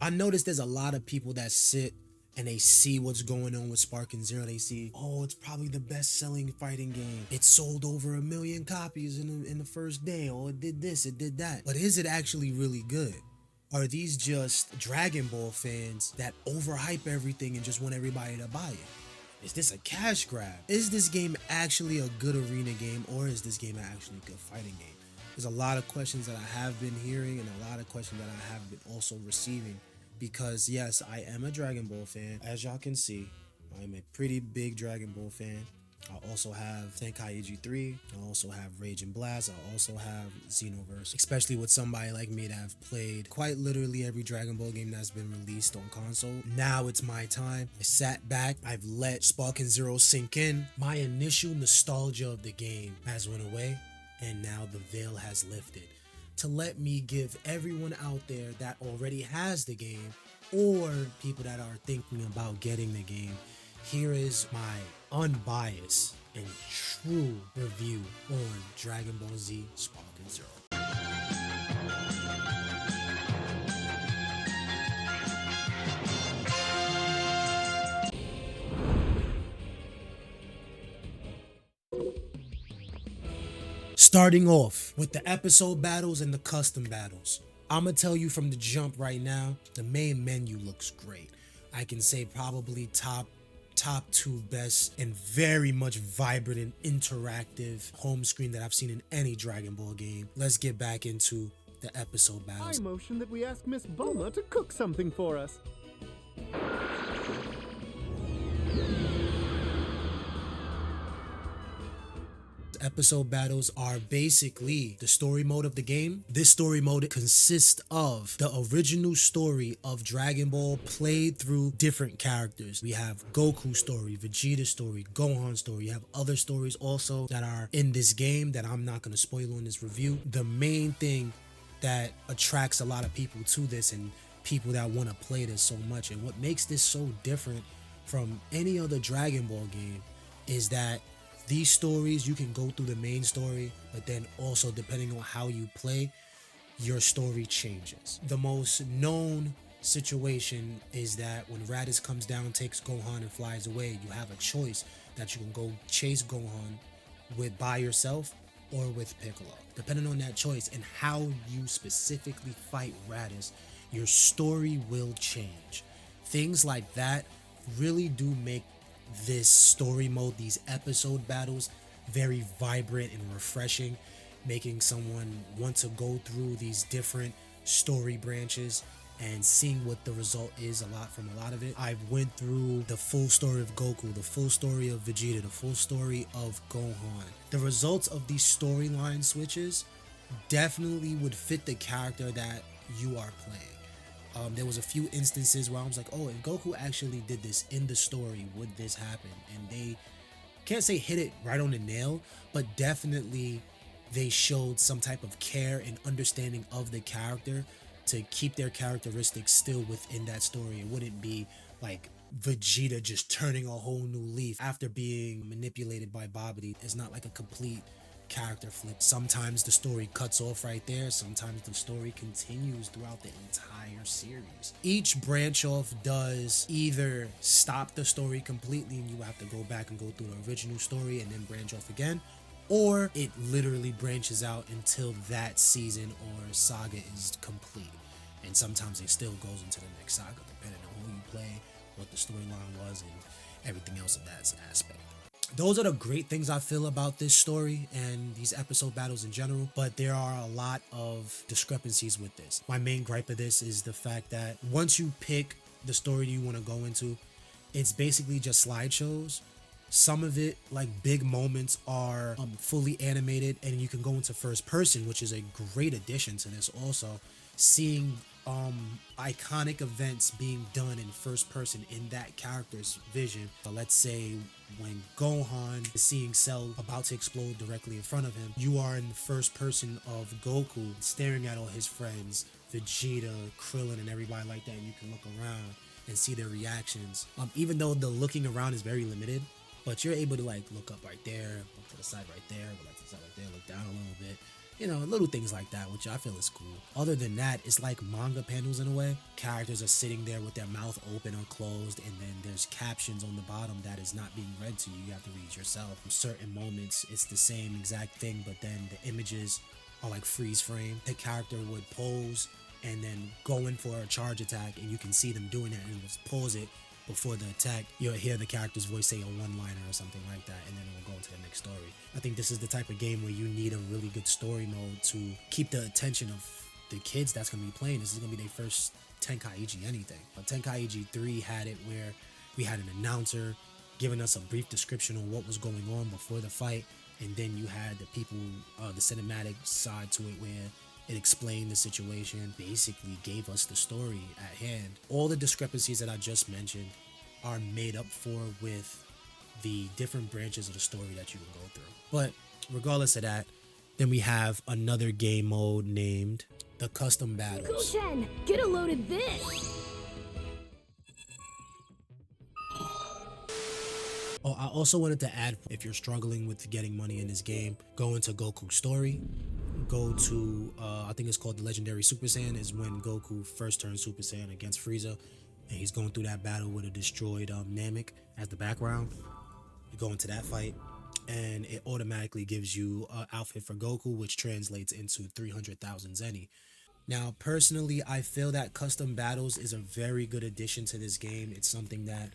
I noticed there's a lot of people that sit and they see what's going on with Sparking Zero. They see, oh, it's probably the best-selling fighting game. It sold over 1 million copies in the first day. Oh, it did this, it did that. But is it actually really good? Are these just Dragon Ball fans that overhype everything and just want everybody to buy it? Is this a cash grab? Is this game actually a good arena game, or is this game actually a good fighting game? There's a lot of questions that I have been hearing and a lot of questions that I have been also receiving, because yes, I am a Dragon Ball fan. As y'all can see, I'm a pretty big Dragon Ball fan. I also have Tenkaichi 3. I also have Rage and Blast. I also have Xenoverse. Especially with somebody like me that have played quite literally every Dragon Ball game that's been released on console. Now it's my time. I sat back. I've let Sparking Zero sink in. My initial nostalgia of the game has went away, and now the veil has lifted to let me give everyone out there that already has the game, or people that are thinking about getting the game, here is my unbiased and true review on Dragon Ball Z Sparking Zero. Starting off with the episode battles and the custom battles. I'ma tell you from the jump right now, the main menu looks great. I can say probably top two best and very much vibrant and interactive home screen that I've seen in any Dragon Ball game. Let's get back into the episode battles. I motion that we ask Miss Bulma to cook something for us. Episode battles are basically the story mode of the game. This story mode consists of the original story of Dragon Ball played through different characters. We have Goku story, Vegeta story, Gohan story. You have other stories also that are in this game that I'm not going to spoil on this review. The main thing that attracts a lot of people to this, and people that want to play this so much, and what makes this so different from any other Dragon Ball game, is that these stories, you can go through the main story, but then also depending on how you play, your story changes. The most known situation is that when Raditz comes down, takes Gohan and flies away, you have a choice that you can go chase Gohan with by yourself or with Piccolo. Depending on that choice and how you specifically fight Raditz, your story will change. Things like that really do make this story mode, these episode battles, very vibrant and refreshing, making someone want to go through these different story branches and seeing what the result is from a lot of it. I went through the full story of Goku, the full story of Vegeta, the full story of Gohan. The results of these storyline switches definitely would fit the character that you are playing. There was a few instances where I was like, oh, if Goku actually did this in the story, would this happen? And they can't say hit it right on the nail, but definitely they showed some type of care and understanding of the character to keep their characteristics still within that story. It wouldn't be like Vegeta just turning a whole new leaf after being manipulated by Babidi. It's not like a complete character flip. Sometimes the story cuts off right there. Sometimes the story continues throughout the entire series. Each branch off does either stop the story completely and you have to go back and go through the original story and then branch off again, or it literally branches out until that season or saga is complete. And sometimes it still goes into the next saga depending on who you play, what the storyline was, and everything else of that aspect. Those are the great things I feel about this story and these episode battles in general, but there are a lot of discrepancies with this. My main gripe of this is the fact that once you pick the story you want to go into, it's basically just slideshows. Some of it, like big moments, are fully animated and you can go into first person, which is a great addition to this also. Seeing iconic events being done in first person in that character's vision. So let's say when Gohan is seeing Cell about to explode directly in front of him, you are in the first person of Goku staring at all his friends, Vegeta, Krillin, and everybody like that, and you can look around and see their reactions. Even though the looking around is very limited, but you're able to like look up right there, look to the side right there, look to the side right there, look down a little bit. You know, little things like that, which I feel is cool. Other than that, it's like manga panels in a way. Characters are sitting there with their mouth open or closed, and then there's captions on the bottom that is not being read to you. You have to read yourself. From certain moments, it's the same exact thing, but then the images are like freeze frame. The character would pose and then go in for a charge attack, and you can see them doing it, and just pause it before the attack. You'll hear the character's voice say a one-liner or something like that, and then it will go into the next story. I think this is the type of game where you need a really good story mode to keep the attention of the kids that's going to be playing. This is going to be their first Tenkaichi anything. But Tenkaichi 3 had it where we had an announcer giving us a brief description on what was going on before the fight, and then you had the people, the cinematic side to it, where it explained the situation, basically gave us the story at hand. All the discrepancies that I just mentioned are made up for with the different branches of the story that you can go through. But regardless of that, then we have another game mode named the Custom Battles. Kushen, get a load of this! Oh, I also wanted to add, if you're struggling with getting money in this game, go into Goku's story. Go to, I think it's called the Legendary Super Saiyan, is when Goku first turns Super Saiyan against Frieza. And he's going through that battle with a destroyed Namek as the background. You go into that fight, and it automatically gives you an outfit for Goku, which translates into 300,000 Zeni. Now, personally, I feel that Custom Battles is a very good addition to this game. It's something that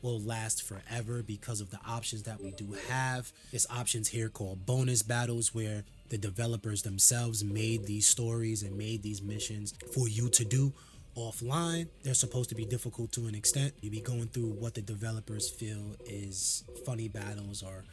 will last forever because of the options that we do have. There's options here called bonus battles, where the developers themselves made these stories and made these missions for you to do offline. They're supposed to be difficult to an extent. You be going through what the developers feel is funny battles or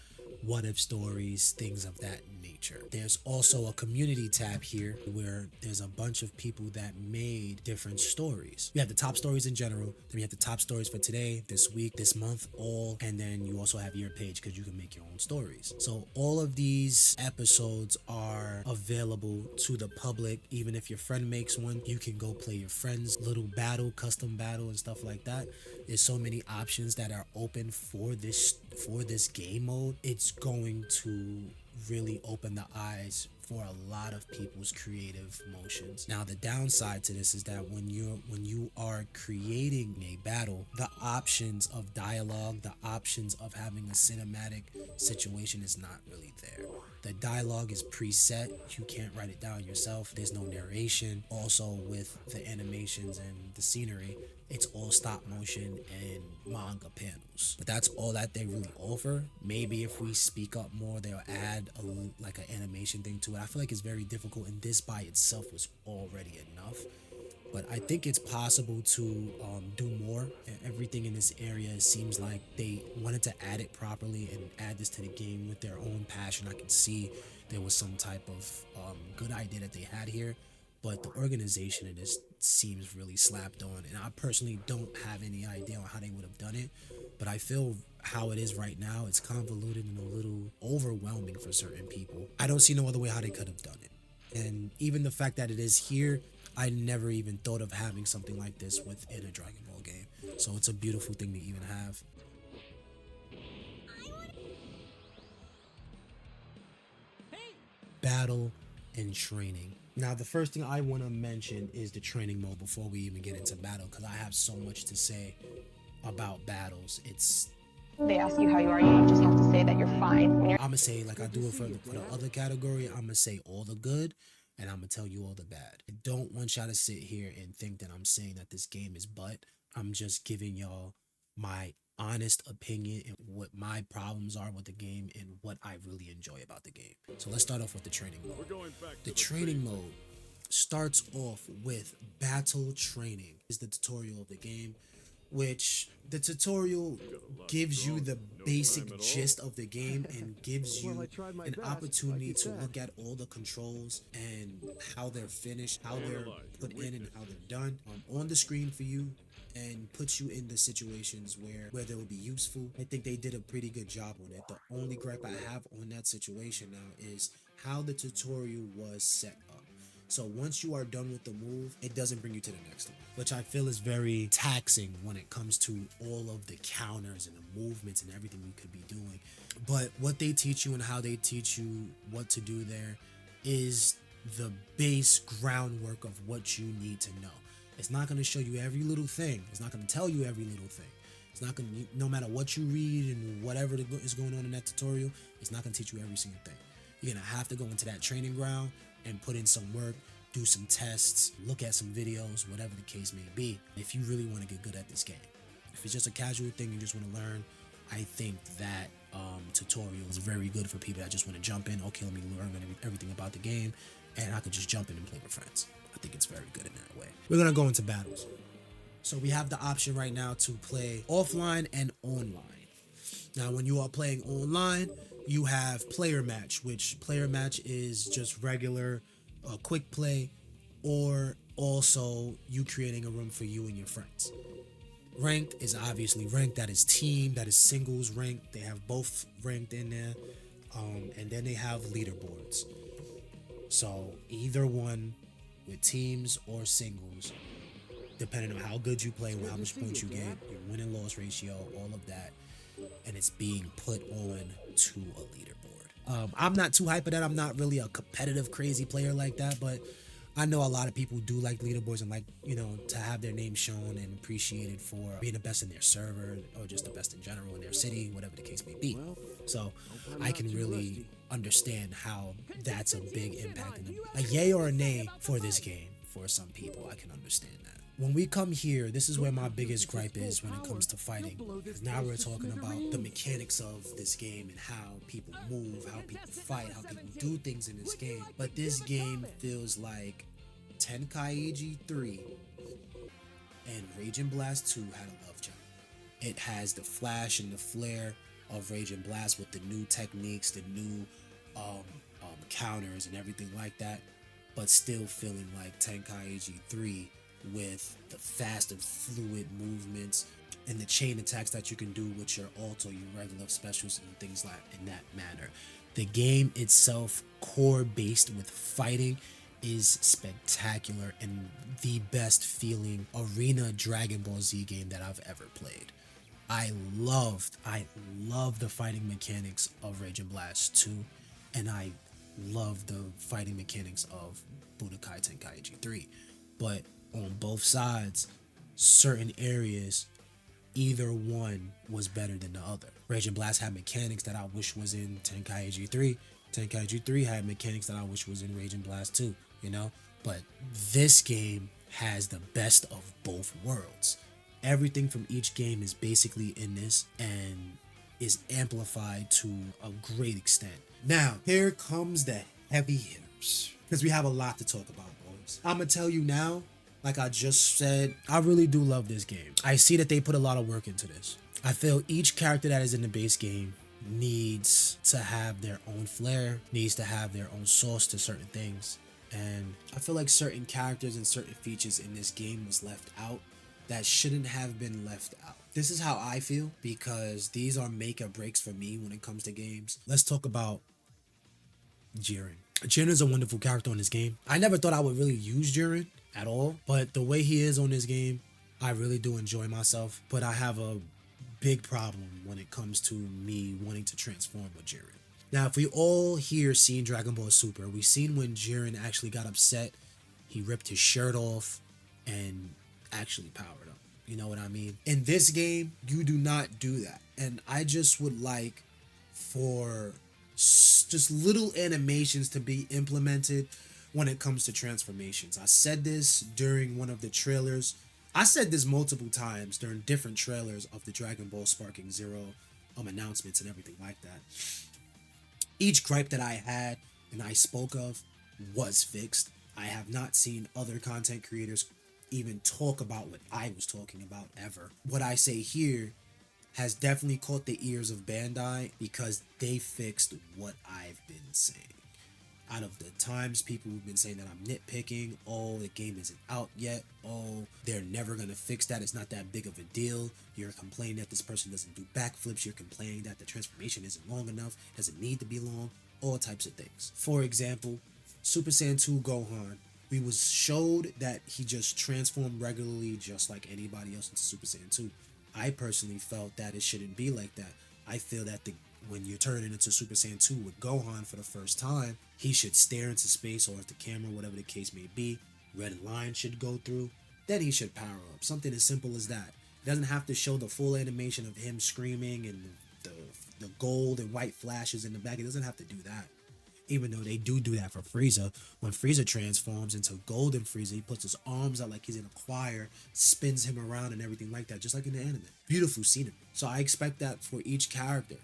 what if stories, things of that nature. There's also a community tab here where there's a bunch of people that made different stories. You have the top stories in general, then you have the top stories for today, this week, this month, all, and then you also have your page because you can make your own stories. So all of these episodes are available to the public. Even if your friend makes one, you can go play your friend's little battle, custom battle, and stuff like that. There's so many options that are open for this game mode. It's going to really open the eyes for a lot of people's creative motions. Now, the downside to this is that when you are creating a battle, the options of dialogue, the options of having a cinematic situation is not really there. The dialogue is preset. You can't write it down yourself. There's no narration. Also, with the animations and the scenery, it's all stop motion and manga panels. But that's all that they really offer. Maybe if we speak up more, they'll add like an animation thing to it. I feel like it's very difficult, and this by itself was already enough. But I think it's possible to do more. Everything in this area seems like they wanted to add it properly and add this to the game with their own passion. I can see there was some type of good idea that they had here, but the organization of this seems really slapped on, and I personally don't have any idea on how they would have done it. But I feel how it is right now, it's convoluted and a little overwhelming for certain people. I don't see no other way how they could have done it. And even the fact that it is here, I never even thought of having something like this within a Dragon Ball game. So it's a beautiful thing to even have. Battle and training. Now, the first thing I want to mention is the training mode before we even get into battle, because I have so much to say about battles. They ask you how you are, you just have to say that you're fine. I'm gonna say, like I do it for the other category, I'm gonna say all the good, and I'm gonna tell you all the bad. I don't want y'all to sit here and think that I'm saying that this game is butt. I'm just giving y'all my honest opinion and what my problems are with the game and what I really enjoy about the game. So let's start off with the training mode. The training mode starts off with battle training. Is the tutorial of the game, which the tutorial gives you the basic gist of the game and gives you an opportunity to look at all the controls and how they're finished, how they're put in and how they're done on the screen for you, and puts you in the situations where they will be useful. I think they did a pretty good job on it. The only gripe I have on that situation now is how the tutorial was set up. So once you are done with the move, it doesn't bring you to the next one, which I feel is very taxing when it comes to all of the counters and the movements and everything you could be doing. But what they teach you and how they teach you what to do there is the base groundwork of what you need to know. It's not going to show you every little thing. It's not going to tell you every little thing. It's not going to, no matter what you read and whatever is going on in that tutorial, it's not going to teach you every single thing. You're going to have to go into that training ground and put in some work, do some tests, look at some videos, whatever the case may be, if you really want to get good at this game. If it's just a casual thing you just want to learn, I think that tutorial is very good for people that just want to jump in. Okay, let me learn everything about the game, and I could just jump in and play with friends. I think it's very good in that way. We're going to go into battles. So we have the option right now to play offline and online. Now, when you are playing online, you have player match, which player match is just regular quick play, or also you creating a room for you and your friends. Ranked is obviously ranked. That is team, that is singles ranked. They have both ranked in there. And then they have leaderboards. So either one with teams or singles, depending on how good you play, how much points you get, your win and loss ratio, all of that, and it's being put on to a leaderboard. I'm not too hype of that. I'm not really a competitive, crazy player like that, but I know a lot of people do like leaderboards and like, you know, to have their name shown and appreciated for being the best in their server or just the best in general in their city, whatever the case may be. So I can really understand how that's a big impact. A yay or a nay for this game for some people. I can understand that. When we come here, this is where my biggest gripe is when it comes to fighting. Now we're talking about the mechanics of this game and how people move, how people fight, how people do things in this game. But this game feels like Tenkaichi 3 and Raging Blast 2 had a love child. It has the flash and the flare of Raging Blast with the new techniques, the new counters and everything like that, but still feeling like Tenkaichi 3 with the fast and fluid movements and the chain attacks that you can do with your ult or your regular specials and things like in that manner. The game itself, core based with fighting, is spectacular and the best feeling arena Dragon Ball Z game that I've ever played. I love the fighting mechanics of Raging Blast 2, and I love the fighting mechanics of Budokai Tenkaichi 3. But on both sides, certain areas, either one was better than the other. Raging Blast had mechanics that I wish was in Tenkaichi 3. Tenkaichi 3 had mechanics that I wish was in Raging Blast 2, you know? But this game has the best of both worlds. Everything from each game is basically in this and is amplified to a great extent. Now, here comes the heavy hitters, because we have a lot to talk about, boys. I'm gonna tell you now, like I just said, I really do love this game. I see that they put a lot of work into this. I feel each character that is in the base game needs to have their own flair, needs to have their own sauce to certain things. And I feel like certain characters and certain features in this game was left out that shouldn't have been left out. This is how I feel, because these are make or breaks for me when it comes to games. Let's talk about Jiren. Jiren is a wonderful character on this game. I never thought I would really use Jiren at all, but the way he is on this game, I really do enjoy myself. But I have a big problem when it comes to me wanting to transform with Jiren. Now, if we all here seen Dragon Ball Super, we've seen when Jiren actually got upset, he ripped his shirt off and actually powered up. You know what I mean? In this game, you do not do that. And I just would like for just little animations to be implemented when it comes to transformations. I said this during one of the trailers. I said this multiple times during different trailers of the Dragon Ball Sparking Zero announcements and everything like that. Each gripe that I had and I spoke of was fixed. I have not seen other content creators even talk about what I was talking about ever. What I say here has definitely caught the ears of Bandai because they fixed what I've been saying. Out of the times people have been saying that I'm nitpicking, oh, the game isn't out yet, oh, they're never gonna fix that, it's not that big of a deal, you're complaining that this person doesn't do backflips, you're complaining that the transformation isn't long enough, doesn't need to be long, all types of things. For example, Super Saiyan 2 Gohan, we was showed that he just transformed regularly just like anybody else into Super Saiyan 2. I personally felt that it shouldn't be like that. I feel that the when you're turning into Super Saiyan 2 with Gohan for the first time, he should stare into space or at the camera, whatever the case may be. Red line should go through. Then he should power up. Something as simple as that. It doesn't have to show the full animation of him screaming and the gold and white flashes in the back. It doesn't have to do that. Even though they do that for Frieza. When Frieza transforms into Golden Frieza, he puts his arms out like he's in a choir, spins him around and everything like that, just like in the anime. Beautiful scenery. So I expect that for each character.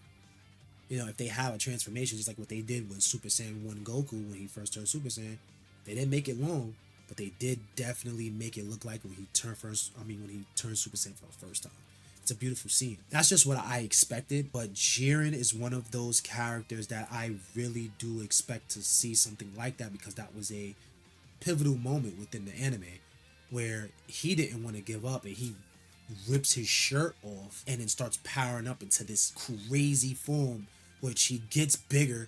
You know, if they have a transformation, just like what they did with Super Saiyan 1 Goku when he first turned Super Saiyan, they didn't make it long, but they did definitely make it look like when he turned Super Saiyan for the first time. It's a beautiful scene. That's just what I expected, but Jiren is one of those characters that I really do expect to see something like that, because that was a pivotal moment within the anime where he didn't want to give up and he rips his shirt off and then starts powering up into this crazy form, which he gets bigger,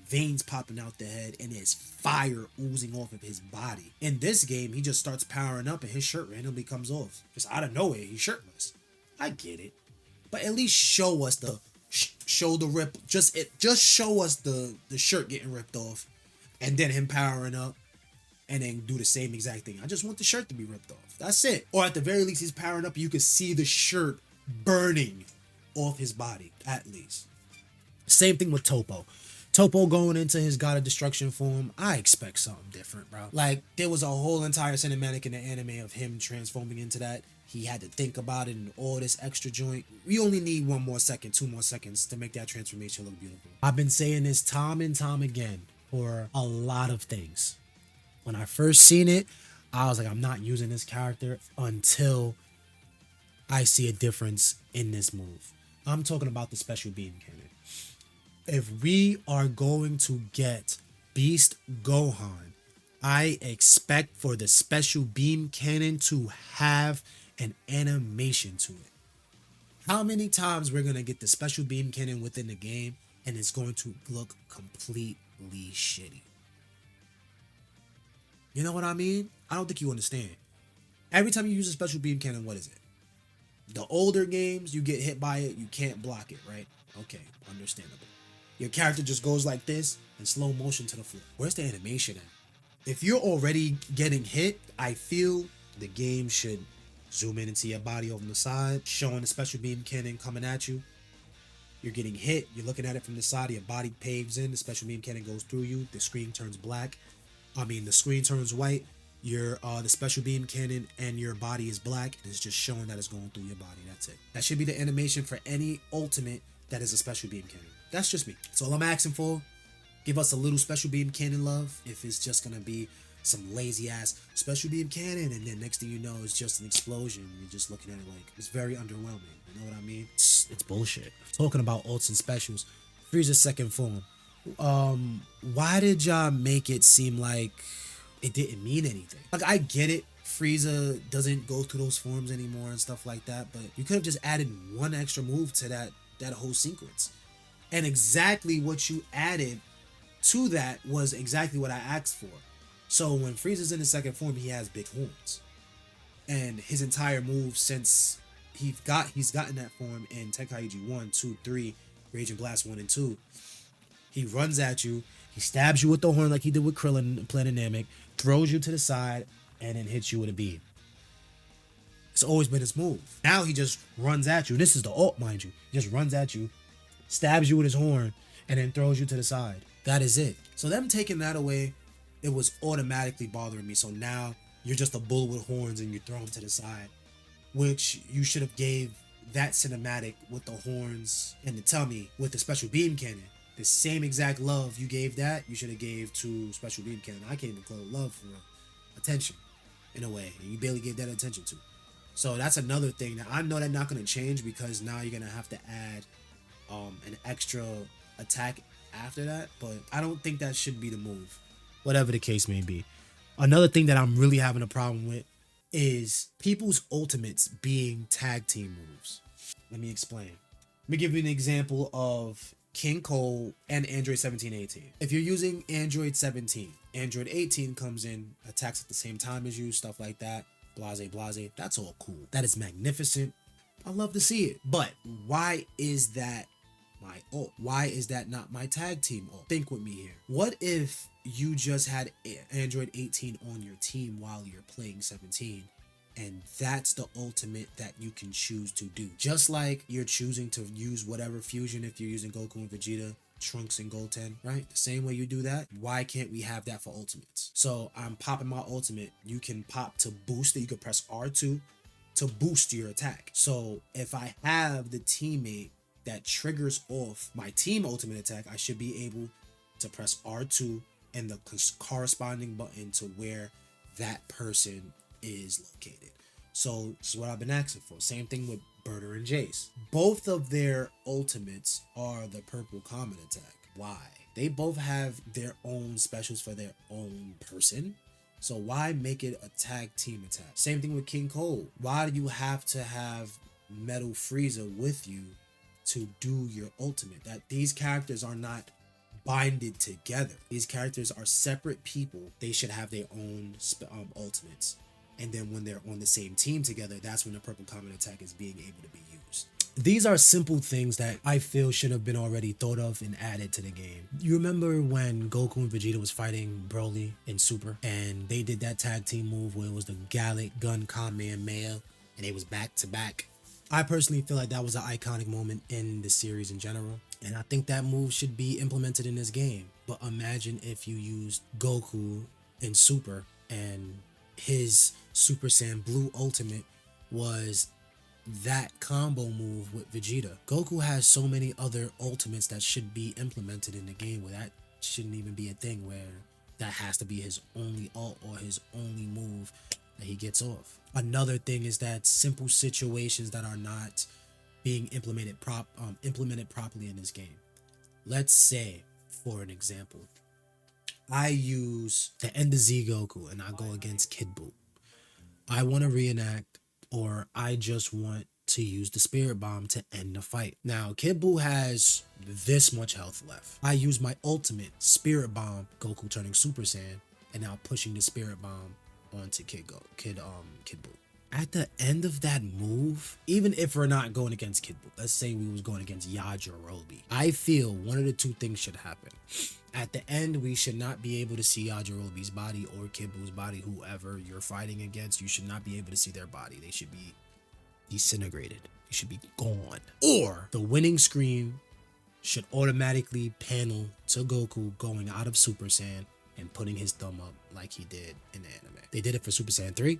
veins popping out the head, and there's fire oozing off of his body. In this game, he just starts powering up and his shirt randomly comes off. Just out of nowhere, he's shirtless. I get it. But at least show us the shoulder rip. Just show us the shirt getting ripped off and then him powering up and then do the same exact thing. I just want the shirt to be ripped off. That's it. Or at the very least, he's powering up and you can see the shirt burning off his body, at least. Same thing with Toppo. Toppo going into his God of Destruction form, I expect something different, bro. Like, there was a whole entire cinematic in the anime of him transforming into that. He had to think about it and all this extra joint. We only need 1 more second, 2 more seconds to make that transformation look beautiful. I've been saying this time and time again for a lot of things. When I first seen it, I was like, I'm not using this character until I see a difference in this move. I'm talking about the special beam cannon. If we are going to get Beast Gohan, I expect for the special beam cannon to have an animation to it. How many times we're going to get the special beam cannon within the game and it's going to look completely shitty? You know what I mean? I don't think you understand. Every time you use a special beam cannon, what is it? The older games, you get hit by it, you can't block it, right? Okay, understandable. Your character just goes like this in slow motion to the floor. Where's the animation at? If you're already getting hit, I feel the game should zoom in into your body over the side, showing the special beam cannon coming at you. You're getting hit, you're looking at it from the side, your body paves in, the special beam cannon goes through you, the screen turns black. The screen turns white, the special beam cannon and your body is black, and it's just showing that it's going through your body. That's it. That should be the animation for any ultimate that is a special beam cannon. That's just me. That's all I'm asking for. Give us a little special beam cannon love. If it's just gonna be some lazy ass special beam cannon and then next thing you know it's just an explosion, you're just looking at it like it's very underwhelming. You know what I mean? It's bullshit. Talking about ults and specials, Frieza's second form. Why did y'all make it seem like it didn't mean anything? Like, I get it, Frieza doesn't go through those forms anymore and stuff like that, but you could have just added one extra move to that whole sequence. And exactly what you added to that was exactly what I asked for. So when Frieza's in his second form, he has big horns. And his entire move since he's gotten that form in Tenkaichi 1, 2, 3, Raging Blast 1 and 2, he runs at you, he stabs you with the horn like he did with Krillin and Planet Namek, throws you to the side, and then hits you with a beam. It's always been his move. Now he just runs at you. This is the ult, mind you. He just runs at you, stabs you with his horn, and then throws you to the side. That is it. So them taking that away, it was automatically bothering me. So now you're just a bull with horns and you throw him to the side, which you should have gave that cinematic with the horns and the tummy with the special beam cannon. The same exact love you gave that, you should have gave to special beam cannon. I can't even call it love for attention in a way, and you barely gave that attention to. So that's another thing that I know that's not going to change, because now you're going to have to add an extra attack after that, but I don't think that should be the move. Whatever the case may be. Another thing that I'm really having a problem with is people's ultimates being tag team moves. Let me explain. Let me give you an example of King Cole and Android 1718. If you're using Android 17, Android 18 comes in, attacks at the same time as you, stuff like that, blase blase, that's all cool. That is magnificent. I love to see it. But why is that my ult? Why is that not my tag team ult? Think with me here. What if you just had Android 18 on your team while you're playing 17? And that's the ultimate that you can choose to do. Just like you're choosing to use whatever fusion if you're using Goku and Vegeta, Trunks and Goten, right? The same way you do that, why can't we have that for ultimates? So I'm popping my ultimate. You can pop to boost it. You can press R2 to boost your attack. So if I have the teammate that triggers off my team ultimate attack, I should be able to press R2 and the corresponding button to where that person is located. So this is what I've been asking for. Same thing with Berta and Jace. Both of their ultimates are the purple comet attack. Why? They both have their own specials for their own person. So why make it a tag team attack? Same thing with King Cole. Why do you have to have Metal Frieza with you to do your ultimate? That these characters are not binded together. These characters are separate people. They should have their own ultimates. And then when they're on the same team together, that's when the purple comet attack is being able to be used. These are simple things that I feel should have been already thought of and added to the game. You remember when Goku and Vegeta was fighting Broly in Super, and they did that tag team move where it was the Gallic Gun Kamehameha, and it was back to back? I personally feel like that was an iconic moment in the series in general, and I think that move should be implemented in this game. But imagine if you used Goku in Super and his Super Saiyan Blue ultimate was that combo move with Vegeta. Goku has so many other ultimates that should be implemented in the game where that shouldn't even be a thing, where that has to be his only ult or his only move that he gets off. Another thing is that simple situations that are not being implemented properly in this game. Let's say, for an example, I use the End of Z Goku and I go against Kid Buu. I want to reenact, or I just want to use the Spirit Bomb to end the fight. Now, Kid Buu has this much health left. I use my ultimate Spirit Bomb, Goku turning Super Saiyan, and now pushing the Spirit Bomb onto Kid Buu. At the end of that move, even if we're not going against Kid Buu, let's say we was going against Yajirobe, I feel one of the two things should happen. At the end, we should not be able to see Yajirobe's body or Kid Buu's body. Whoever you're fighting against, you should not be able to see their body. They should be disintegrated. They should be gone. Or the winning screen should automatically panel to Goku going out of Super Saiyan and putting his thumb up like he did in the anime. They did it for Super Saiyan 3.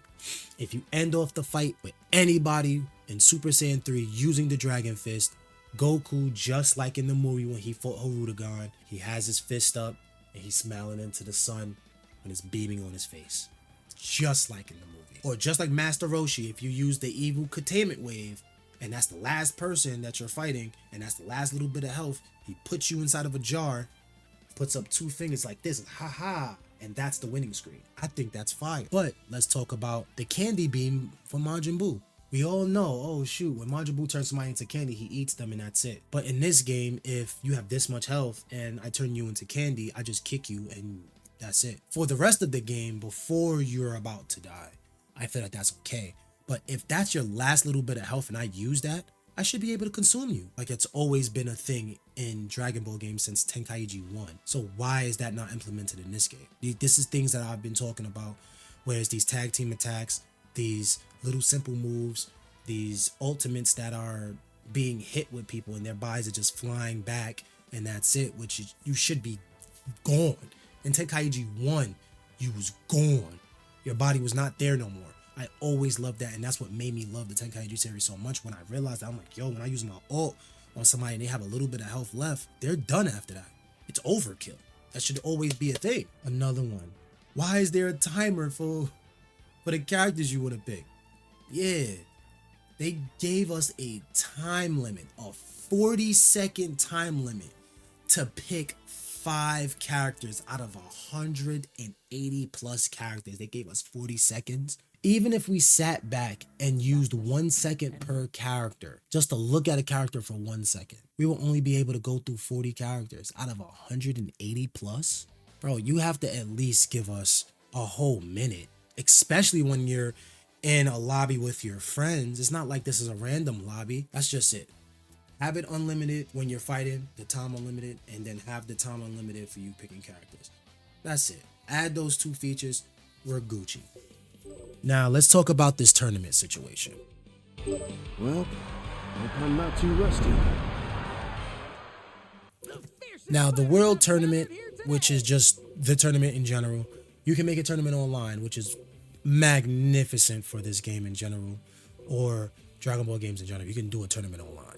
If you end off the fight with anybody in Super Saiyan 3 using the Dragon Fist, Goku, just like in the movie when he fought Hirudegarn, he has his fist up and he's smiling into the sun when it's beaming on his face. Just like in the movie. Or just like Master Roshi, if you use the evil containment wave and that's the last person that you're fighting and that's the last little bit of health, he puts you inside of a jar, puts up two fingers like this, haha, and that's the winning screen. I think that's fire. But let's talk about the candy beam from Majin Buu. We all know, oh shoot, when Majin Buu turns somebody into candy, he eats them and that's it. But in this game, if you have this much health and I turn you into candy, I just kick you and that's it. For the rest of the game, before you're about to die, I feel like that's okay. But if that's your last little bit of health and I use that, I should be able to consume you. Like it's always been a thing in Dragon Ball games since Tenkaichi 1. So why is that not implemented in this game? This is things that I've been talking about, whereas these tag team attacks, these little simple moves, these ultimates that are being hit with people and their bodies are just flying back and that's it, which you should be gone. In Tenkaichi 1, you was gone. Your body was not there no more. I always loved that, and that's what made me love the Tenkaichi series so much. When I realized that, I'm like, yo, when I use my ult on somebody and they have a little bit of health left, they're done after that. It's overkill. That should always be a thing. Another one. Why is there a timer for the characters you want to pick? Yeah, they gave us a time limit, a 40-second time limit to pick 5 characters out of 180 plus characters. They gave us 40 seconds. Even if we sat back and used 1 second per character, just to look at a character for 1 second, we will only be able to go through 40 characters out of 180 plus. Bro, you have to at least give us a whole minute, especially when you're in a lobby with your friends. It's not like this is a random lobby. That's just it. Have it unlimited when you're fighting, the time unlimited, and then have the time unlimited for you picking characters. That's it. Add those 2 features, we're Gucci. Now let's talk about this tournament situation. Well, hope I'm not too rusty. Now the World Tournament, which is just the tournament in general, you can make a tournament online, which is magnificent for this game in general, or Dragon Ball games in general. You can do a tournament online.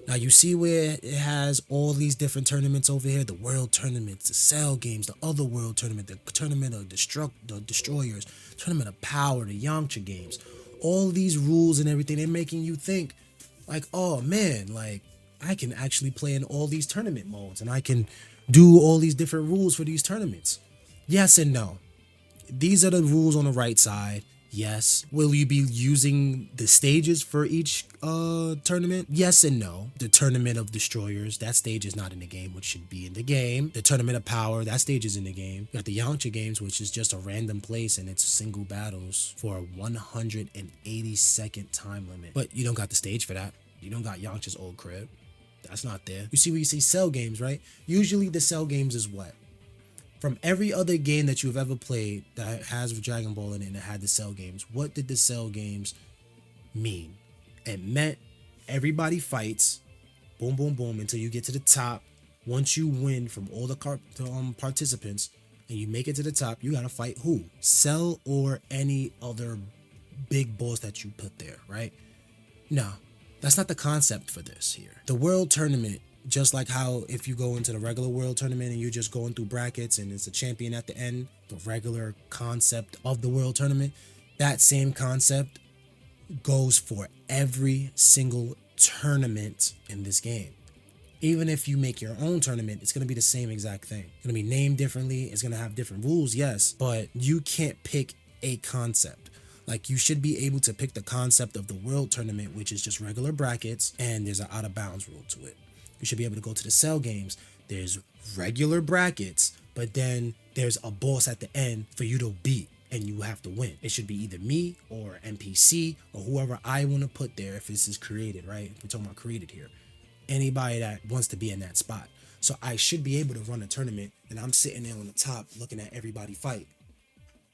Now you see where it has all these different tournaments over here: the World Tournaments, the Cell games, the other World Tournament, the Tournament of the Destroyers, Tournament of Power, the Yamcha games. All these rules and everything, they're making you think like, oh man, like I can actually play in all these tournament modes and I can do all these different rules for these tournaments. Yes and no. These are the rules on the right side. Yes. Will you be using the stages for each tournament? Yes and no. The Tournament of Destroyers, that stage is not in the game, which should be in the game. The Tournament of Power, that stage is in the game. You got the Yamcha games, which is just a random place and it's single battles for a 180-second time limit. But you don't got the stage for that. You don't got Yamcha's old crib. That's not there. You see where you see Cell games, right? Usually the Cell games is what? From every other game that you've ever played that has Dragon Ball in it and it had the Cell games, what did the Cell games mean? It meant everybody fights, boom, boom, boom, until you get to the top. Once you win from all the participants and you make it to the top, you gotta fight who? Cell or any other big boss that you put there, right? No, that's not the concept for this here. The World Tournament, just like how if you go into the regular World Tournament and you're just going through brackets and it's a champion at the end, the regular concept of the World Tournament, that same concept goes for every single tournament in this game. Even if you make your own tournament, it's going to be the same exact thing. It's going to be named differently. It's going to have different rules, yes, but you can't pick a concept. Like, you should be able to pick the concept of the World Tournament, which is just regular brackets, and there's an out of bounds rule to it. You should be able to go to the Cell games. There's regular brackets, but then there's a boss at the end for you to beat and you have to win. It should be either me or NPC or whoever I want to put there if this is created, right? We're talking about created here. Anybody that wants to be in that spot. So I should be able to run a tournament and I'm sitting there on the top looking at everybody fight,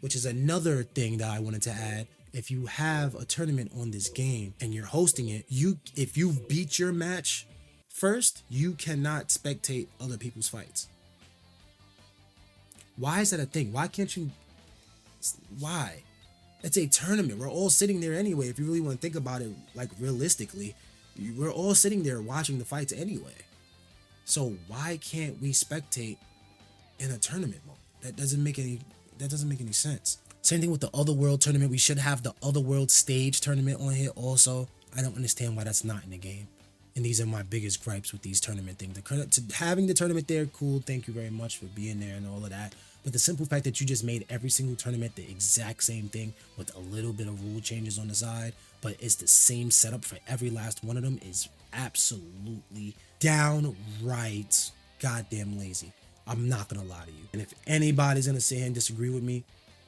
which is another thing that I wanted to add. If you have a tournament on this game and you're hosting it, if you beat your match first, you cannot spectate other people's fights. Why is that a thing? Why can't you? Why? It's a tournament. We're all sitting there anyway. If you really want to think about it, like realistically, we're all sitting there watching the fights anyway. So why can't we spectate in a tournament mode? That doesn't make any sense. Same thing with the Other World Tournament. We should have the Other World Stage Tournament on here also. I don't understand why that's not in the game. And these are my biggest gripes with these tournament things. Having the tournament there, cool. Thank you very much for being there and all of that. But the simple fact that you just made every single tournament the exact same thing with a little bit of rule changes on the side, but it's the same setup for every last one of them is absolutely downright goddamn lazy. I'm not going to lie to you. And if anybody's going to sit here and disagree with me,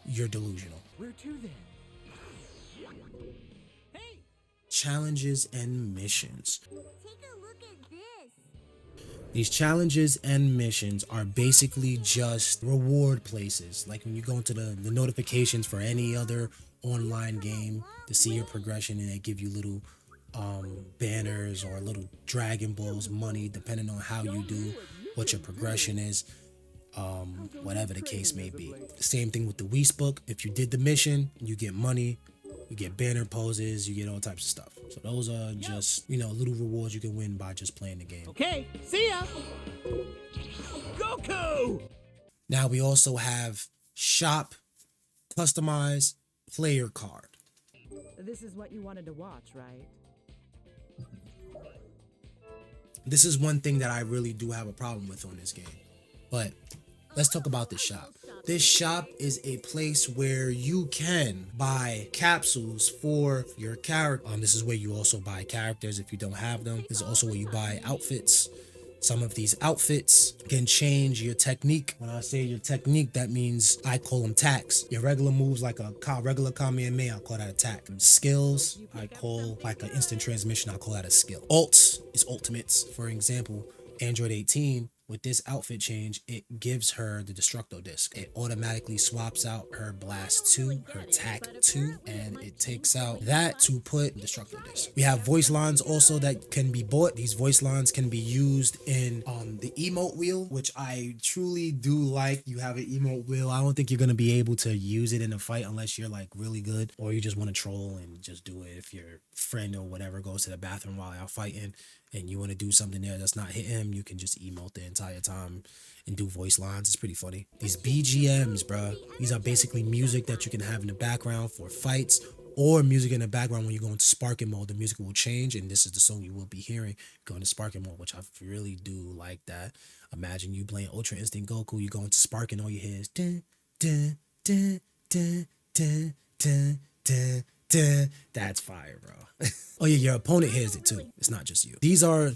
you're delusional. Where to then? Challenges and missions. Take a look at this. These challenges and missions are basically just reward places. Like when you go into the notifications for any other online game to see your progression, and they give you little banners or little Dragon Balls money, depending on how you do, what your progression is, whatever the case may be. The same thing with the Whis-book. If you did the mission, you get money. You get banner poses, you get all types of stuff. So those are just, little rewards you can win by just playing the game. Okay, see ya! Goku! Now we also have shop, customize, player card. This is what you wanted to watch, right? This is one thing that I really do have a problem with on this game. But let's talk about this shop. This shop is a place where you can buy capsules for your character. This is where you also buy characters if you don't have them. This is also where you buy outfits. Some of these outfits can change your technique. When I say your technique, that means I call them attacks. Your regular moves like a regular Kamehameha, I call that attack. Skills, I call like an instant transmission, I call that a skill. Ults is ultimates. For example, Android 18, with this outfit change, it gives her the Destructo Disc. It automatically swaps out her Blast 2, her Attack 2, and it takes out that to put Destructo Disc. We have voice lines also that can be bought. These voice lines can be used in the emote wheel, which I truly do like. You have an emote wheel. I don't think you're going to be able to use it in a fight unless you're like really good, or you just want to troll and just do it if your friend or whatever goes to the bathroom while y'all fighting and you want to do something there that's not hit him, you can just emote the entire time and do voice lines. It's pretty funny. These BGMs, bruh, these are basically music that you can have in the background for fights, or music in the background when you go into sparking mode. The music will change, and this is the song you will be hearing going to sparking mode, which I really do like that. Imagine you playing Ultra Instinct Goku, you go into sparking, all you hear is dun, dun, dun, dun, dun, dun, dun, dun. That's fire, bro. Oh yeah, your opponent hears it too. It's not just you. These are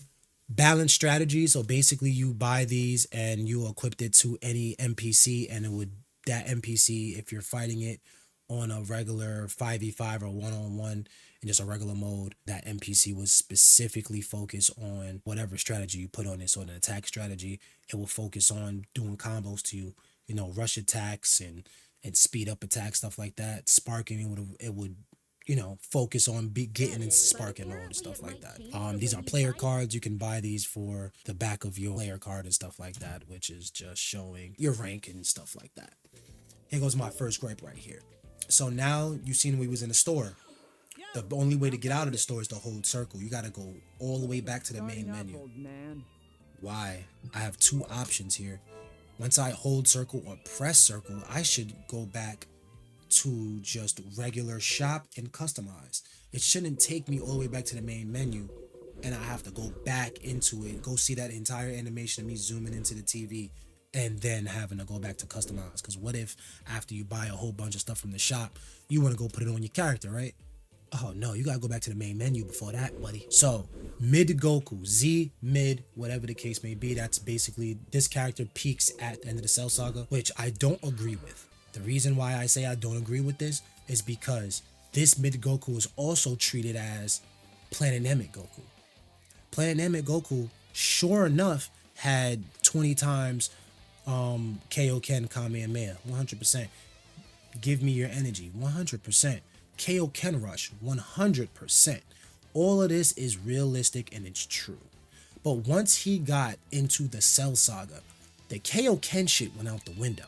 balanced strategies. So basically you buy these and you equip it to any NPC, and it would, that NPC, if you're fighting it on a regular 5v5 or one-on-one in just a regular mode, that NPC was specifically focus on whatever strategy you put on it. So an attack strategy, it will focus on doing combos to you know, rush attacks and speed up attacks, stuff like that. Sparking, it would you know, focus on getting into sparking mode and stuff like that. These are player cards. You can buy these for the back of your player card and stuff like that, which is just showing your rank and stuff like that. Here goes my first gripe right here. So now you've seen we was in the store. The only way to get out of the store is to hold circle. You got to go all the way back to the main menu. Why? I have two options here. Once I hold circle or press circle, I should go back to just regular shop and customize. It shouldn't take me all the way back to the main menu and I have to go back into it, go see that entire animation of me zooming into the TV and then having to go back to customize. Because what if after you buy a whole bunch of stuff from the shop, you want to go put it on your character, right? Oh no, you gotta go back to the main menu before that, buddy. So mid Goku, Z, mid, whatever the case may be, that's basically this character peaks at the end of the Cell Saga, which I don't agree with. The reason why I say I don't agree with this is because this mid Goku is also treated as Planet Namek Goku. Planet Namek Goku, sure enough, had 20 times Kaioken Kamehameha, 100%. Give me your energy, 100%. Kaioken Rush, 100%. All of this is realistic and it's true. But once he got into the Cell Saga, the Kaioken shit went out the window.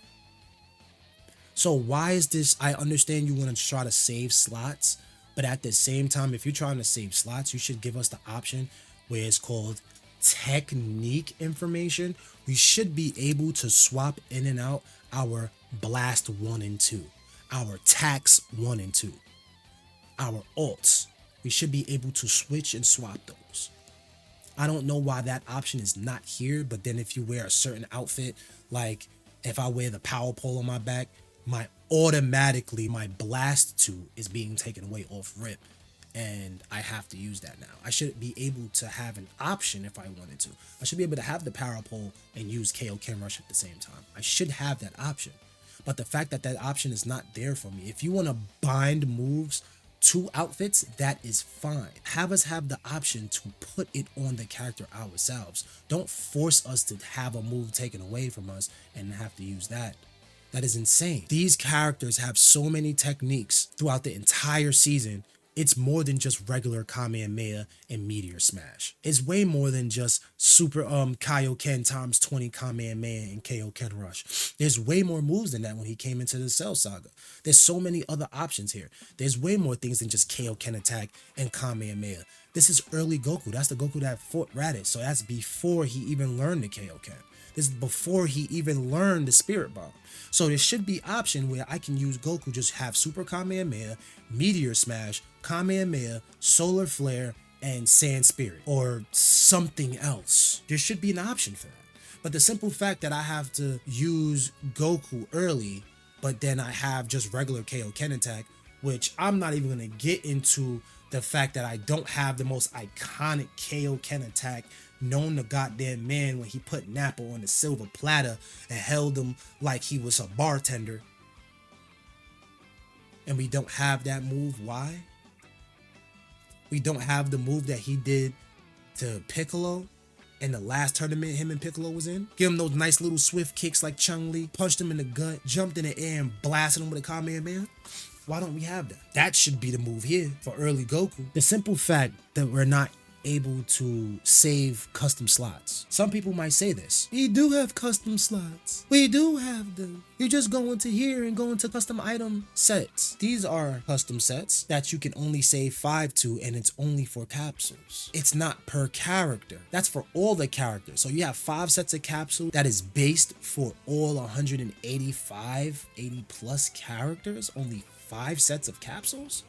So why is this? I understand you want to try to save slots, but at the same time, if you're trying to save slots, you should give us the option where it's called technique information. We should be able to swap in and out our blast 1 and 2, our tax 1 and 2, our ults. We should be able to switch and swap those. I don't know why that option is not here, but then if you wear a certain outfit, like if I wear the power pole on my back, my blast 2 is being taken away off rip, and I have to use that now. I should be able to have an option if I wanted to. I should be able to have the power pole and use Kaioken Rush at the same time. I should have that option. But the fact that that option is not there for me, if you want to bind moves to outfits, that is fine. Have us have the option to put it on the character ourselves. Don't force us to have a move taken away from us and have to use that. That is insane. These characters have so many techniques throughout the entire season. It's more than just regular Kamehameha and Meteor Smash. It's way more than just Super Kaioken times 20 Kamehameha and Kaioken Rush. There's way more moves than that when he came into the Cell Saga. There's so many other options here. There's way more things than just Kaioken Attack and Kamehameha. This is early Goku. That's the Goku that fought Raditz. So that's before he even learned the Kaioken. This is before he even learned the Spirit Bomb. So there should be option where I can use Goku, just have Super Kamehameha, Meteor Smash, Kamehameha, Solar Flare, and Sand Spirit, or something else. There should be an option for that. But the simple fact that I have to use Goku early, but then I have just regular Kaioken Attack, which I'm not even going to get into the fact that I don't have the most iconic Kaioken Attack known the goddamn man when he put Nappa on a silver platter and held him like he was a bartender. And we don't have that move. Why? We don't have the move that he did to Piccolo in the last tournament him and Piccolo was in. Give him those nice little swift kicks like Chun-Li, punched him in the gut, jumped in the air and blasted him with a Kamehameha. Why don't we have that? That should be the move here for early Goku. The simple fact that we're not able to save custom slots. Some people might say this. We do have custom slots. We do have them. You just go into here and go into custom item sets. These are custom sets that you can only save 5 to, and it's only for capsules. It's not per character. That's for all the characters. So you have 5 sets of capsule that is based for all 185, 80 plus characters. Only 5 sets of capsules?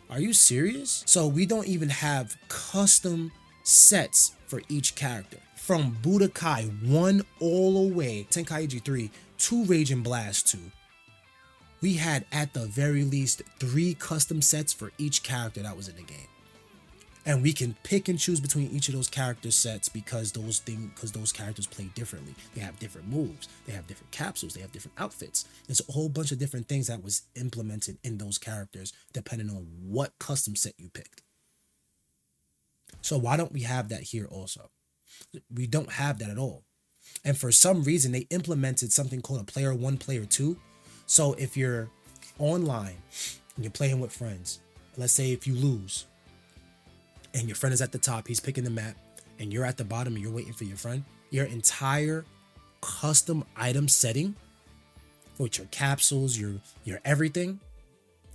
Are you serious? So we don't even have custom sets for each character. From Budokai 1 all the way, Tenkaichi 3 to Raging Blast 2. We had at the very least 3 custom sets for each character that was in the game. And we can pick and choose between each of those character sets because those characters play differently. They have different moves, they have different capsules, they have different outfits. There's a whole bunch of different things that was implemented in those characters depending on what custom set you picked. So why don't we have that here also? We don't have that at all. And for some reason, they implemented something called a player 1, player 2. So if you're online and you're playing with friends, let's say if you lose, and your friend is at the top, he's picking the map, and you're at the bottom and you're waiting for your friend, your entire custom item setting with your capsules, your everything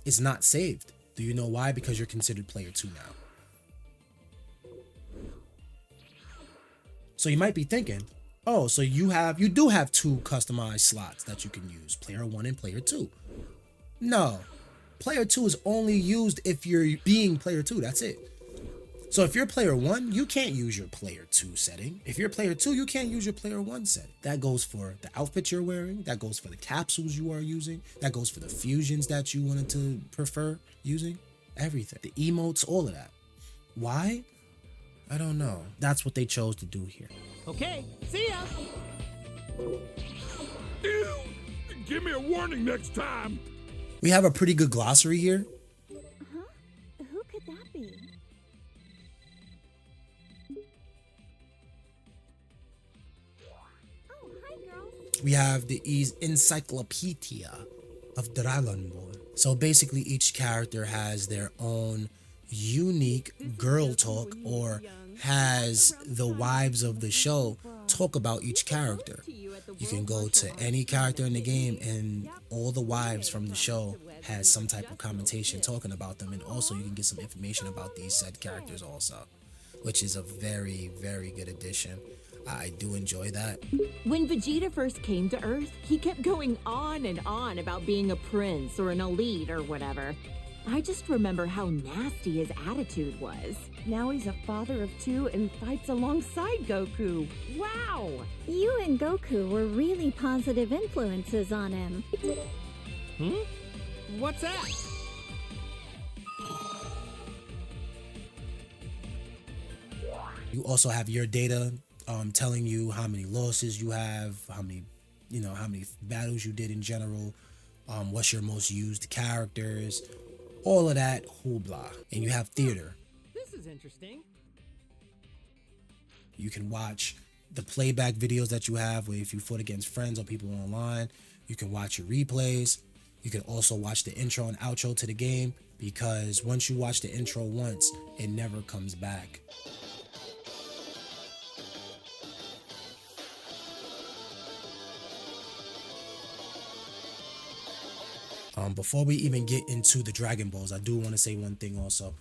is not saved. Do you know why? Because you're considered player 2 now. So you might be thinking, oh, so you do have 2 customized slots that you can use, player 1 and player 2. No, player 2 is only used if you're being player 2, that's it. So if you're player 1, you can't use your player 2 setting. If you're player 2, you can't use your player 1 setting. That goes for the outfit you're wearing. That goes for the capsules you are using. That goes for the fusions that you wanted to prefer using. Everything. The emotes, all of that. Why? I don't know. That's what they chose to do here. Okay, see ya! Ew! Give me a warning next time! We have a pretty good glossary here. Who could that be? Oh, hi, girls. We have the Encyclopedia of Dragon Ball. So basically each character has their own unique girl talk, or has the wives of the show talk about each character. You can go to any character in the game and all the wives from the show has some type of commentation talking about them, and also you can get some information about these said characters also, which is a very, very good addition. I do enjoy that. When Vegeta first came to Earth, he kept going on and on about being a prince or an elite or whatever. I just remember how nasty his attitude was. Now he's a father of 2 and fights alongside Goku. Wow! You and Goku were really positive influences on him. What's that? You also have your data telling you how many losses you have, how many battles you did in general, what's your most used characters, all of that hoopla. And you have theater. This is interesting. You can watch the playback videos that you have where if you fought against friends or people online. You can watch your replays. You can also watch the intro and outro to the game, because once you watch the intro once, it never comes back. Before we even get into the Dragon Balls, I do want to say one thing also.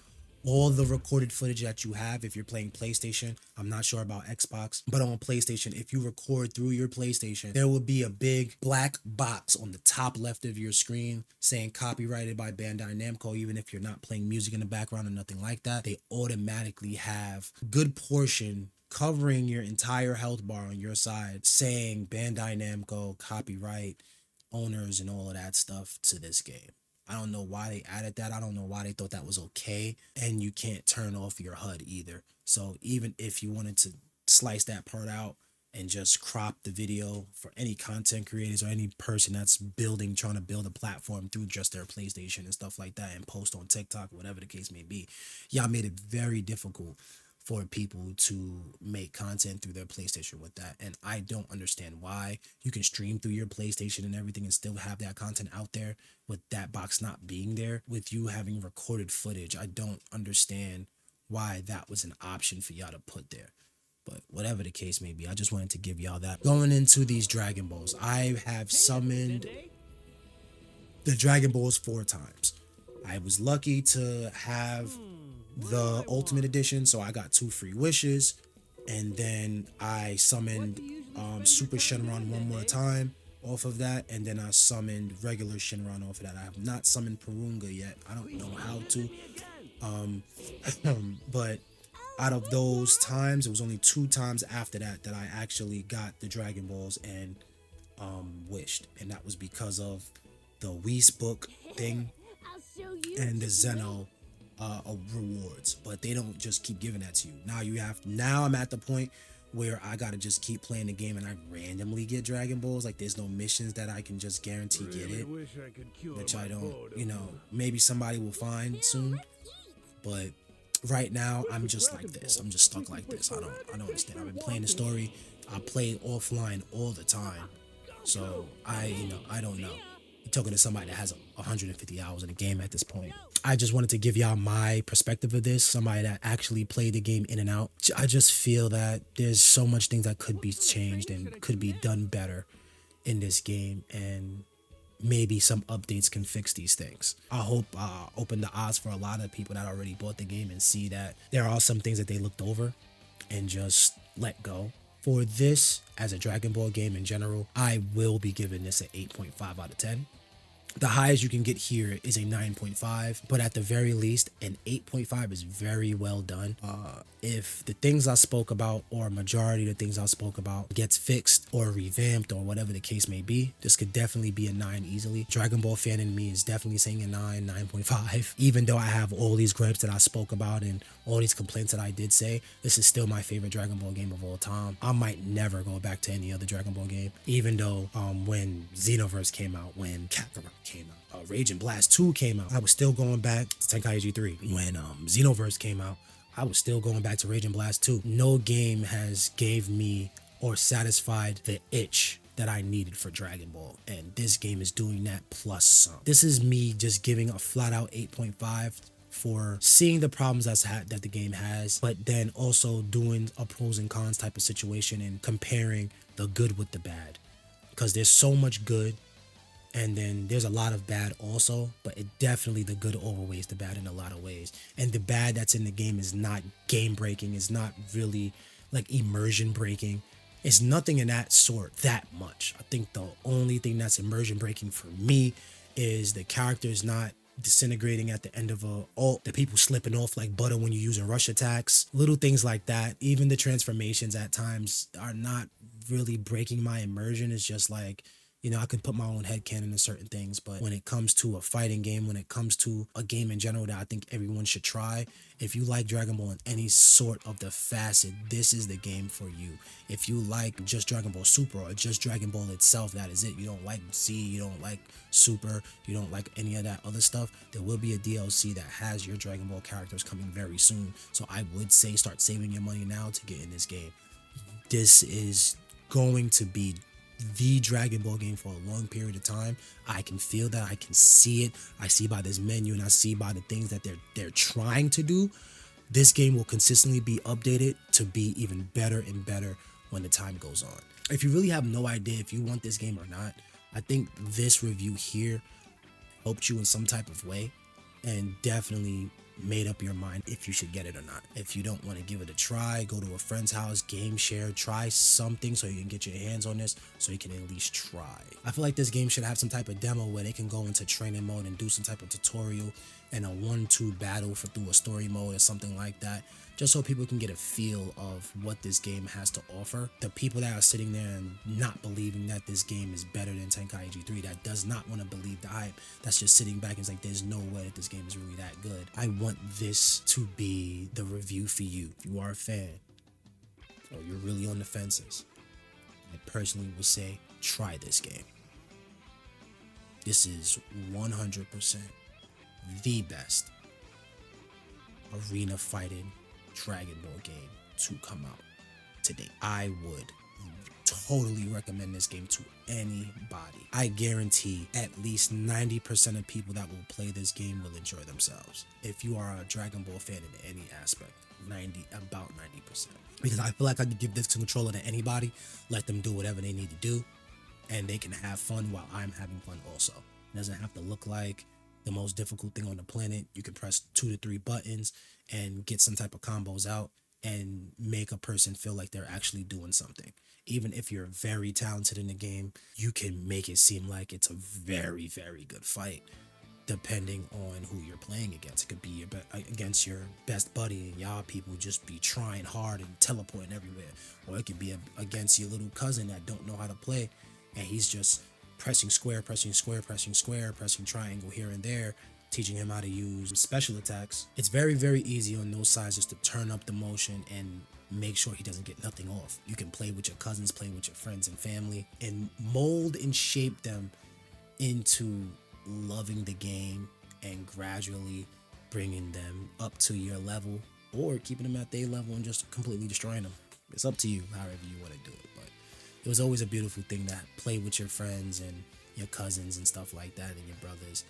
All the recorded footage that you have, if you're playing PlayStation, I'm not sure about Xbox, but on PlayStation, if you record through your PlayStation, there will be a big black box on the top left of your screen saying copyrighted by Bandai Namco. Even if you're not playing music in the background or nothing like that, they automatically have a good portion covering your entire health bar on your side saying Bandai Namco, copyright, owners, and all of that stuff to this game. I don't know why they added that. I don't know why they thought that was okay. And you can't turn off your HUD either. So even if you wanted slice that part out and just crop the video for any content creators or any person that's trying to build a platform through just their PlayStation and stuff like that and post on TikTok, whatever the case may be. Y'all made it very difficult for people to make content through their PlayStation with that. And I don't understand why. You can stream through your PlayStation and everything and still have that content out there with that box not being there, with you having recorded footage. I don't understand why that was an option for y'all to put there. But whatever the case may be, I just wanted to give y'all that. Going into these Dragon Balls, I have summoned the Dragon Balls 4 times. I was lucky to have the Ultimate Edition, so I got 2 free wishes. And then I summoned Super Shenron one more time off of that. And then I summoned regular Shenron off of that. I have not summoned Purunga yet. I don't know how to. But out of those times, it was only 2 times after that that I actually got the Dragon Balls and wished, and that was because of the Whis book thing and the Zeno rewards. But they don't just keep giving that to you. Now I'm at the point where I gotta just keep playing the game and I randomly get Dragon Balls. Like, there's no missions that I can just guarantee get it, which I don't, maybe somebody will find soon. But right now, I'm just like this. I'm just stuck like this. I don't understand. I've been playing the story. I play offline all the time. So I don't know. You're talking to somebody that has 150 hours in the game at this point. I just wanted to give y'all my perspective of this. Somebody that actually played the game in and out. I just feel that there's so much things that could be changed and could be done better in this game. And maybe some updates can fix these things. I hope open the eyes for a lot of people that already bought the game and see that there are some things that they looked over and just let go. For this, as a Dragon Ball game in general, I will be giving this an 8.5 out of 10. The highest you can get here is a 9.5, but at the very least, an 8.5 is very well done. If the things I spoke about, or a majority of the things I spoke about, gets fixed or revamped or whatever the case may be, this could definitely be a 9 easily. Dragon Ball fan in me is definitely saying a 9, 9.5. Even though I have all these gripes that I spoke about and all these complaints that I did say, this is still my favorite Dragon Ball game of all time. I might never go back to any other Dragon Ball game, even though when Xenoverse came out, when Kakarot came out, Raging Blast 2 came out, I was still going back to Tenkaichi 3. When Xenoverse came out, I was still going back to Raging Blast 2. No game has gave me or satisfied the itch that I needed for Dragon Ball, and this game is doing that plus some. This is me just giving a flat out 8.5 for seeing the problems that the game has, but then also doing a pros and cons type of situation and comparing the good with the bad, because there's so much good and then there's a lot of bad also, but it definitely, the good overweighs the bad in a lot of ways. And the bad that's in the game is not game breaking, is not really like immersion breaking. It's nothing in that sort that much. I think the only thing that's immersion breaking for me is the characters not disintegrating at the end of a ult, the people slipping off like butter when you're using rush attacks, little things like that. Even the transformations at times are not really breaking my immersion. It's just like, I could put my own headcanon in certain things, but when it comes to a fighting game, when it comes to a game in general that I think everyone should try, if you like Dragon Ball in any sort of the facet, this is the game for you. If you like just Dragon Ball Super or just Dragon Ball itself, that is it. You don't like Z, you don't like Super, you don't like any of that other stuff, there will be a DLC that has your Dragon Ball characters coming very soon. So I would say start saving your money now to get in this game. This is going to be the Dragon Ball game for a long period of time. I can feel that. I can see it. I see by this menu and I see by the things that they're trying to do. This game will consistently be updated to be even better and better when the time goes on. If you really have no idea if you want this game or not, I think this review here helped you in some type of way and definitely made up your mind if you should get it or not. If you don't want to give it a try, go to a friend's house, game share, try something so you can get your hands on this, so you can at least try. I feel like this game should have some type of demo where they can go into training mode and do some type of tutorial and a 1-2 battle through a story mode or something like that, just so people can get a feel of what this game has to offer. The people that are sitting there and not believing that this game is better than Tenkaichi 3, that does not want to believe the hype, that's just sitting back and is like, there's no way that this game is really that good. I want this to be the review for you. If you are a fan, or you're really on the fences, I personally would say try this game. This is 100% the best arena fighting Dragon Ball game to come out today. I would totally recommend this game to anybody. I guarantee at least 90% of people that will play this game will enjoy themselves. If you are a Dragon Ball fan in any aspect, about 90%. Because I feel like I could give this controller to anybody, let them do whatever they need to do, and they can have fun while I'm having fun also. It doesn't have to look like the most difficult thing on the planet. You can press 2 to 3 buttons and get some type of combos out and make a person feel like they're actually doing something. Even if you're very talented in the game, you can make it seem like it's a very, very good fight, depending on who you're playing against. It could be against your best buddy and y'all people just be trying hard and teleporting everywhere. Or it could be against your little cousin that don't know how to play and he's just pressing square, pressing square, pressing square, pressing triangle here and there, teaching him how to use special attacks. It's very, very easy on those sides just to turn up the motion and make sure he doesn't get nothing off. You can play with your cousins, play with your friends and family, and mold and shape them into loving the game and gradually bringing them up to your level, or keeping them at their level and just completely destroying them. It's up to you, however you want to do it. But it was always a beautiful thing to play with your friends and your cousins and stuff like that, and your brothers,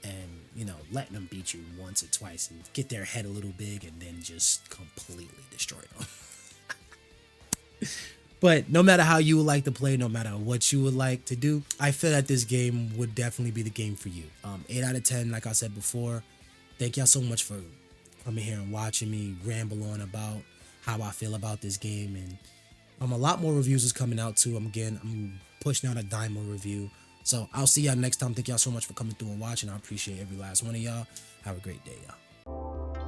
and, you know, letting them beat you once or twice and get their head a little big and then just completely destroy them. But no matter how you would like to play, no matter what you would like to do, I feel that this game would definitely be the game for you. 8 out of 10, like I said before. Thank y'all so much for coming here and watching me ramble on about how I feel about this game. And a lot more reviews is coming out too. I'm pushing out a Daima review. So I'll see y'all next time. Thank y'all so much for coming through and watching. I appreciate every last one of y'all. Have a great day, y'all.